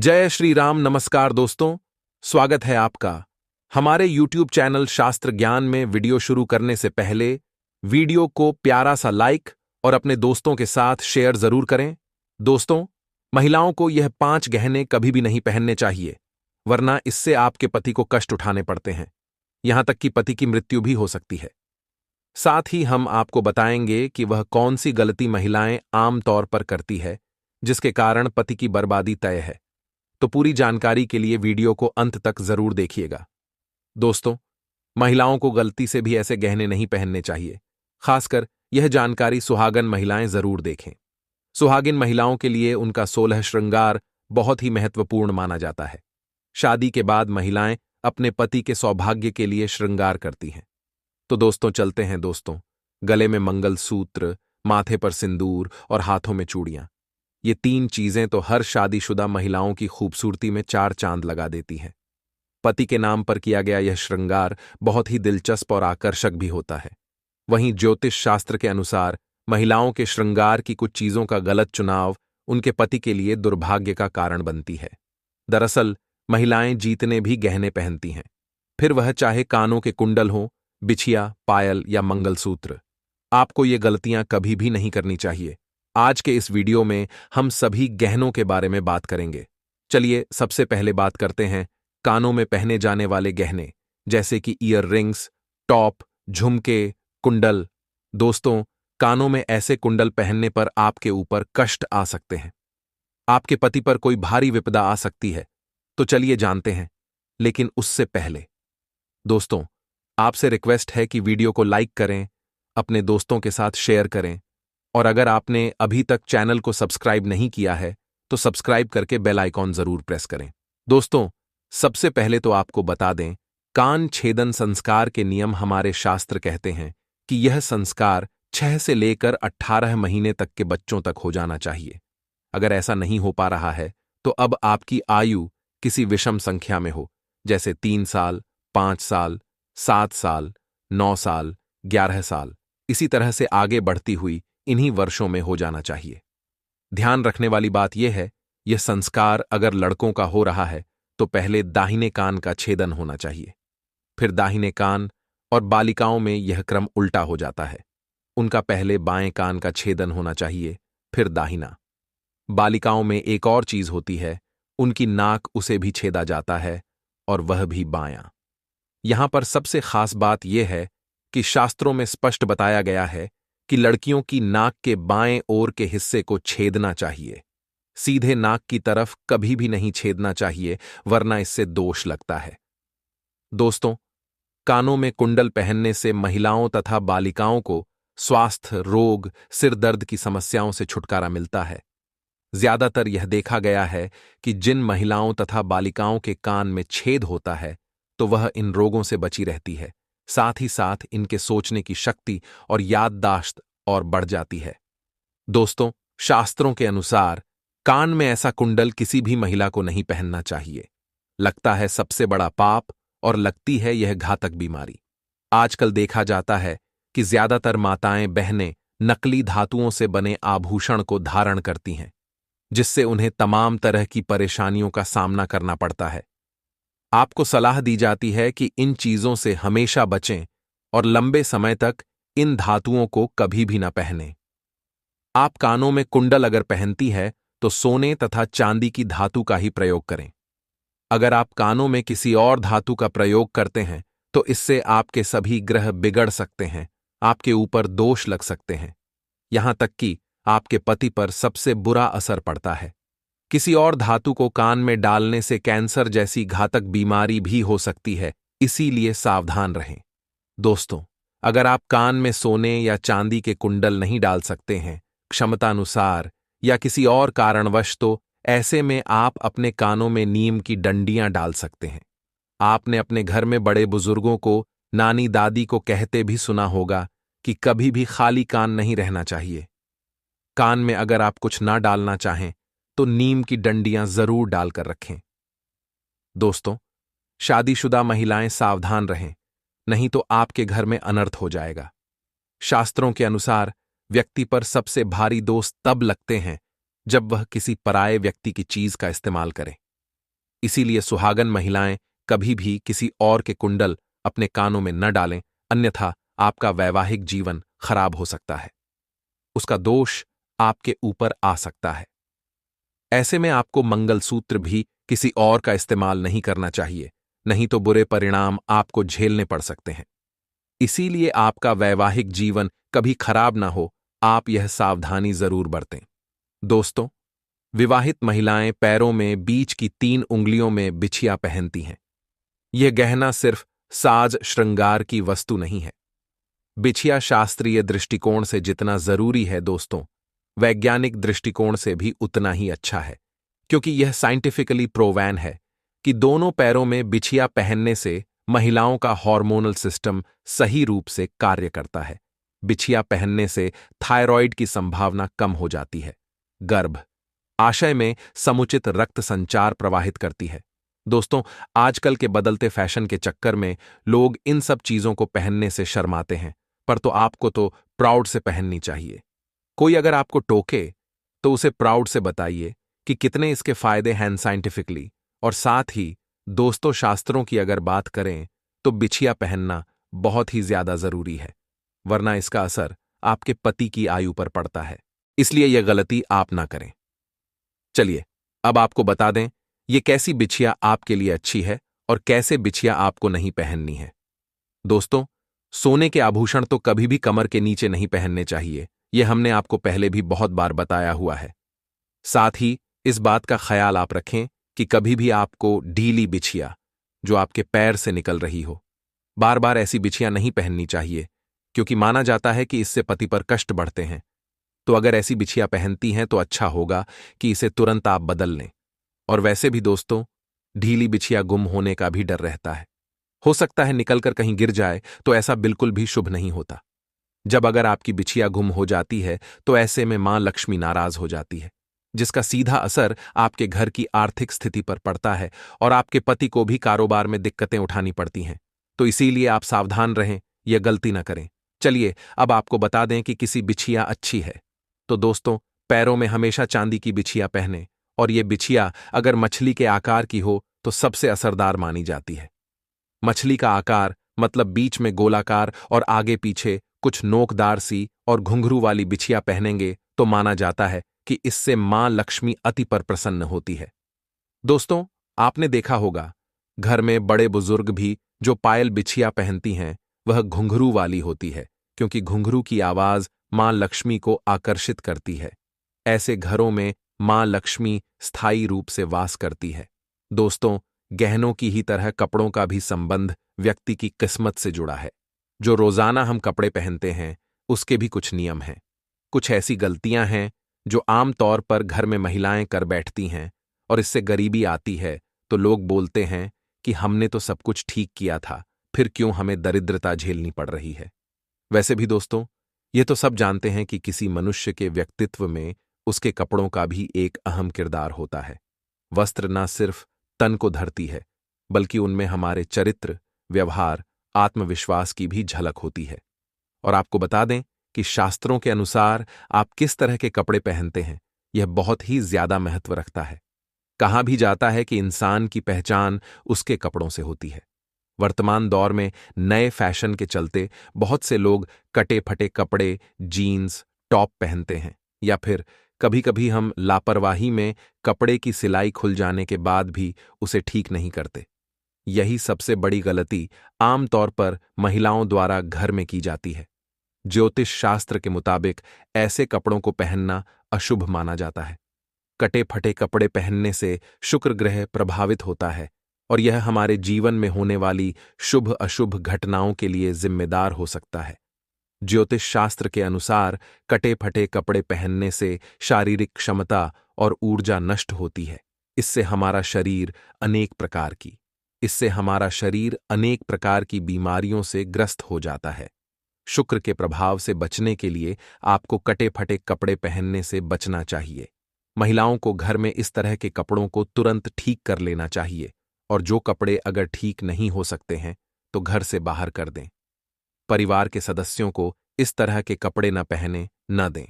जय श्री राम। नमस्कार दोस्तों, स्वागत है आपका हमारे YouTube चैनल शास्त्र ज्ञान में। वीडियो शुरू करने से पहले वीडियो को प्यारा सा लाइक और अपने दोस्तों के साथ शेयर जरूर करें। दोस्तों, महिलाओं को यह 5 गहने कभी भी नहीं पहनने चाहिए, वरना इससे आपके पति को कष्ट उठाने पड़ते हैं, यहां तक कि पति की मृत्यु भी हो सकती है। साथ ही हम आपको बताएंगे कि वह कौन सी गलती महिलाएं आम तौर पर करती है जिसके कारण पति की बर्बादी तय है। तो पूरी जानकारी के लिए वीडियो को अंत तक जरूर देखिएगा। दोस्तों, महिलाओं को गलती से भी ऐसे गहने नहीं पहनने चाहिए। खासकर यह जानकारी सुहागन महिलाएं जरूर देखें। सुहागिन महिलाओं के लिए उनका 16 श्रृंगार बहुत ही महत्वपूर्ण माना जाता है। शादी के बाद महिलाएं अपने पति के सौभाग्य के लिए श्रृंगार करती हैं। तो दोस्तों चलते हैं। दोस्तों, गले में मंगलसूत्र, माथे पर सिंदूर और हाथों में चूड़ियां, ये 3 चीजें तो हर शादीशुदा महिलाओं की खूबसूरती में 4 चांद लगा देती हैं। पति के नाम पर किया गया यह श्रृंगार बहुत ही दिलचस्प और आकर्षक भी होता है। वहीं ज्योतिष शास्त्र के अनुसार महिलाओं के श्रृंगार की कुछ चीजों का गलत चुनाव उनके पति के लिए दुर्भाग्य का कारण बनती है। दरअसल महिलाएं जीतने भी गहने पहनती हैं, फिर वह चाहे कानों के कुंडल हों, बिछिया, पायल या मंगलसूत्र। आपको ये गलतियां कभी भी नहीं करनी चाहिए। आज के इस वीडियो में हम सभी गहनों के बारे में बात करेंगे। चलिए सबसे पहले बात करते हैं कानों में पहने जाने वाले गहने, जैसे कि ईयर रिंग्स, टॉप, झुमके, कुंडल। दोस्तों, कानों में ऐसे कुंडल पहनने पर आपके ऊपर कष्ट आ सकते हैं। आपके पति पर कोई भारी विपदा आ सकती है। तो चलिए जानते हैं, लेकिन उससे पहले दोस्तों, आपसे रिक्वेस्ट है कि वीडियो को लाइक करें, अपने दोस्तों के साथ शेयर करें, और अगर आपने अभी तक चैनल को सब्सक्राइब नहीं किया है तो सब्सक्राइब करके बेल आइकॉन जरूर प्रेस करें। दोस्तों, सबसे पहले तो आपको बता दें, कान छेदन संस्कार के नियम हमारे शास्त्र कहते हैं कि यह संस्कार 6 से लेकर 18 महीने तक के बच्चों तक हो जाना चाहिए। अगर ऐसा नहीं हो पा रहा है तो अब आपकी आयु किसी विषम संख्या में हो, जैसे 3 साल, 5 साल, 7 साल, 9 साल, 11 साल, इसी तरह से आगे बढ़ती हुई इन्हीं वर्षों में हो जाना चाहिए। ध्यान रखने वाली बात यह है, यह संस्कार अगर लड़कों का हो रहा है तो पहले दाहिने कान का छेदन होना चाहिए, फिर दाहिने कान, और बालिकाओं में यह क्रम उल्टा हो जाता है। उनका पहले बाएं कान का छेदन होना चाहिए, फिर दाहिना। बालिकाओं में एक और चीज होती है, उनकी नाक, उसे भी छेदा जाता है, और वह भी बायां। यहां पर सबसे खास बात यह है कि शास्त्रों में स्पष्ट बताया गया है कि लड़कियों की नाक के बाएं ओर के हिस्से को छेदना चाहिए। सीधे नाक की तरफ कभी भी नहीं छेदना चाहिए, वरना इससे दोष लगता है। दोस्तों, कानों में कुंडल पहनने से महिलाओं तथा बालिकाओं को स्वास्थ्य, रोग, सिर दर्द की समस्याओं से छुटकारा मिलता है। ज्यादातर यह देखा गया है कि जिन महिलाओं तथा बालिकाओं के कान में छेद होता है तो वह इन रोगों से बची रहती है। साथ ही साथ इनके सोचने की शक्ति और याददाश्त और बढ़ जाती है। दोस्तों, शास्त्रों के अनुसार कान में ऐसा कुंडल किसी भी महिला को नहीं पहनना चाहिए। लगता है सबसे बड़ा पाप, और लगती है यह घातक बीमारी। आजकल देखा जाता है कि ज्यादातर माताएं बहनें नकली धातुओं से बने आभूषण को धारण करती हैं, जिससे उन्हें तमाम तरह की परेशानियों का सामना करना पड़ता है। आपको सलाह दी जाती है कि इन चीजों से हमेशा बचें और लंबे समय तक इन धातुओं को कभी भी न पहनें। आप कानों में कुंडल अगर पहनती है तो सोने तथा चांदी की धातु का ही प्रयोग करें। अगर आप कानों में किसी और धातु का प्रयोग करते हैं तो इससे आपके सभी ग्रह बिगड़ सकते हैं, आपके ऊपर दोष लग सकते हैं, यहां तक कि आपके पति पर सबसे बुरा असर पड़ता है। किसी और धातु को कान में डालने से कैंसर जैसी घातक बीमारी भी हो सकती है, इसीलिए सावधान रहें। दोस्तों, अगर आप कान में सोने या चांदी के कुंडल नहीं डाल सकते हैं क्षमतानुसार या किसी और कारणवश, तो ऐसे में आप अपने कानों में नीम की डंडियां डाल सकते हैं। आपने अपने घर में बड़े बुजुर्गों को, नानी दादी को कहते भी सुना होगा कि कभी भी खाली कान नहीं रहना चाहिए। कान में अगर आप कुछ ना डालना चाहें तो नीम की डंडियां जरूर डालकर रखें। दोस्तों, शादीशुदा महिलाएं सावधान रहें, नहीं तो आपके घर में अनर्थ हो जाएगा। शास्त्रों के अनुसार व्यक्ति पर सबसे भारी दोष तब लगते हैं जब वह किसी पराये व्यक्ति की चीज का इस्तेमाल करे। इसीलिए सुहागन महिलाएं कभी भी किसी और के कुंडल अपने कानों में न डालें, अन्यथा आपका वैवाहिक जीवन खराब हो सकता है। उसका दोष आपके ऊपर आ सकता है। ऐसे में आपको मंगलसूत्र भी किसी और का इस्तेमाल नहीं करना चाहिए, नहीं तो बुरे परिणाम आपको झेलने पड़ सकते हैं। इसीलिए आपका वैवाहिक जीवन कभी खराब ना हो, आप यह सावधानी जरूर बरतें। दोस्तों, विवाहित महिलाएं पैरों में बीच की 3 उंगलियों में बिछिया पहनती हैं। यह गहना सिर्फ साज श्रृंगार की वस्तु नहीं है। बिछिया शास्त्रीय दृष्टिकोण से जितना जरूरी है दोस्तों, वैज्ञानिक दृष्टिकोण से भी उतना ही अच्छा है, क्योंकि यह साइंटिफिकली प्रोवन है कि दोनों पैरों में बिछिया पहनने से महिलाओं का हार्मोनल सिस्टम सही रूप से कार्य करता है। बिछिया पहनने से थायराइड की संभावना कम हो जाती है। गर्भ आशय में समुचित रक्त संचार प्रवाहित करती है। दोस्तों, आजकल के बदलते फैशन के चक्कर में लोग इन सब चीजों को पहनने से शर्माते हैं, पर तो आपको तो प्राउड से पहननी चाहिए। कोई अगर आपको टोके तो उसे प्राउड से बताइए कि कितने इसके फायदे हैं साइंटिफिकली। और साथ ही दोस्तों, शास्त्रों की अगर बात करें तो बिछिया पहनना बहुत ही ज्यादा जरूरी है, वरना इसका असर आपके पति की आयु पर पड़ता है। इसलिए यह गलती आप ना करें। चलिए अब आपको बता दें ये कैसी बिछिया आपके लिए अच्छी है और कैसे बिछिया आपको नहीं पहननी है। दोस्तों, सोने के आभूषण तो कभी भी कमर के नीचे नहीं पहनने चाहिए, यह हमने आपको पहले भी बहुत बार बताया हुआ है। साथ ही इस बात का ख्याल आप रखें कि कभी भी आपको ढीली बिछिया जो आपके पैर से निकल रही हो, बार बार ऐसी बिछिया नहीं पहननी चाहिए, क्योंकि माना जाता है कि इससे पति पर कष्ट बढ़ते हैं। तो अगर ऐसी बिछिया पहनती हैं तो अच्छा होगा कि इसे तुरंत आप बदल लें। और वैसे भी दोस्तों, ढीली बिछिया गुम होने का भी डर रहता है। हो सकता है निकलकर कहीं गिर जाए, तो ऐसा बिल्कुल भी शुभ नहीं होता। जब अगर आपकी बिछिया गुम हो जाती है तो ऐसे में मां लक्ष्मी नाराज हो जाती है, जिसका सीधा असर आपके घर की आर्थिक स्थिति पर पड़ता है और आपके पति को भी कारोबार में दिक्कतें उठानी पड़ती हैं। तो इसीलिए आप सावधान रहें, यह गलती न करें। चलिए अब आपको बता दें कि किसी बिछिया अच्छी है। तो दोस्तों, पैरों में हमेशा चांदी की बिछिया पहने, और ये बिछिया अगर मछली के आकार की हो तो सबसे असरदार मानी जाती है। मछली का आकार मतलब बीच में गोलाकार और आगे पीछे कुछ नोकदार सी और घुंघरू वाली बिछिया पहनेंगे तो माना जाता है कि इससे मां लक्ष्मी अति पर प्रसन्न होती है। दोस्तों, आपने देखा होगा घर में बड़े बुजुर्ग भी जो पायल बिछिया पहनती हैं वह घुंघरू वाली होती है, क्योंकि घुंघरू की आवाज मां लक्ष्मी को आकर्षित करती है। ऐसे घरों में मां लक्ष्मी स्थायी रूप से वास करती है। दोस्तों, गहनों की ही तरह कपड़ों का भी संबंध व्यक्ति की किस्मत से जुड़ा है। जो रोजाना हम कपड़े पहनते हैं उसके भी कुछ नियम हैं। कुछ ऐसी गलतियां हैं जो आम तौर पर घर में महिलाएं कर बैठती हैं, और इससे गरीबी आती है तो लोग बोलते हैं कि हमने तो सब कुछ ठीक किया था, फिर क्यों हमें दरिद्रता झेलनी पड़ रही है। वैसे भी दोस्तों, ये तो सब जानते हैं कि किसी मनुष्य के व्यक्तित्व में उसके कपड़ों का भी एक अहम किरदार होता है। वस्त्र न सिर्फ तन को धरती है, बल्कि उनमें हमारे चरित्र, व्यवहार, आत्मविश्वास की भी झलक होती है। और आपको बता दें कि शास्त्रों के अनुसार आप किस तरह के कपड़े पहनते हैं यह बहुत ही ज्यादा महत्व रखता है। कहा भी जाता है कि इंसान की पहचान उसके कपड़ों से होती है। वर्तमान दौर में नए फैशन के चलते बहुत से लोग कटे फटे कपड़े, जीन्स, टॉप पहनते हैं, या फिर कभी कभी हम लापरवाही में कपड़े की सिलाई खुल जाने के बाद भी उसे ठीक नहीं करते। यही सबसे बड़ी गलती आमतौर पर महिलाओं द्वारा घर में की जाती है। ज्योतिष शास्त्र के मुताबिक ऐसे कपड़ों को पहनना अशुभ माना जाता है। कटे फटे कपड़े पहनने से शुक्र ग्रह प्रभावित होता है, और यह हमारे जीवन में होने वाली शुभ अशुभ घटनाओं के लिए जिम्मेदार हो सकता है। ज्योतिष शास्त्र के अनुसार कटे फटे कपड़े पहनने से शारीरिक क्षमता और ऊर्जा नष्ट होती है। इससे हमारा शरीर अनेक प्रकार की बीमारियों से ग्रस्त हो जाता है। शुक्र के प्रभाव से बचने के लिए आपको कटे फटे कपड़े पहनने से बचना चाहिए। महिलाओं को घर में इस तरह के कपड़ों को तुरंत ठीक कर लेना चाहिए, और जो कपड़े अगर ठीक नहीं हो सकते हैं तो घर से बाहर कर दें। परिवार के सदस्यों को इस तरह के कपड़े न पहने न दें।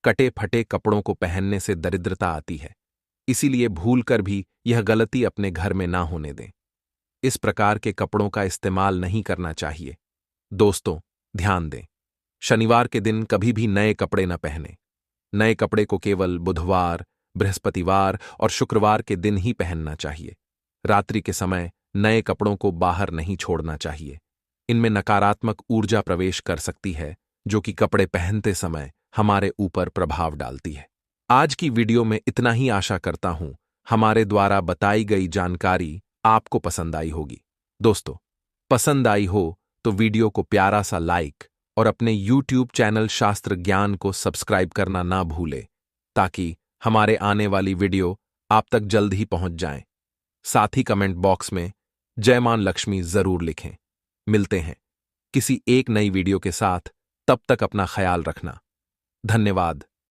कटे फटे कपड़ों को पहनने से दरिद्रता आती है। इसीलिए भूलकर भी यह गलती अपने घर में ना होने दें। इस प्रकार के कपड़ों का इस्तेमाल नहीं करना चाहिए। दोस्तों, ध्यान दें, शनिवार के दिन कभी भी नए कपड़े न पहनें। नए कपड़े को केवल बुधवार, बृहस्पतिवार और शुक्रवार के दिन ही पहनना चाहिए। रात्रि के समय नए कपड़ों को बाहर नहीं छोड़ना चाहिए। इनमें नकारात्मक ऊर्जा प्रवेश कर सकती है, जो कि कपड़े पहनते समय हमारे ऊपर प्रभाव डालती है। आज की वीडियो में इतना ही। आशा करता हूं हमारे द्वारा बताई गई जानकारी आपको पसंद आई होगी। दोस्तों, पसंद आई हो तो वीडियो को प्यारा सा लाइक और अपने YouTube चैनल शास्त्र ज्ञान को सब्सक्राइब करना ना भूले, ताकि हमारे आने वाली वीडियो आप तक जल्द ही पहुंच जाएं। साथ ही कमेंट बॉक्स में जय मां लक्ष्मी जरूर लिखें। मिलते हैं किसी एक नई वीडियो के साथ। तब तक अपना ख्याल रखना। धन्यवाद।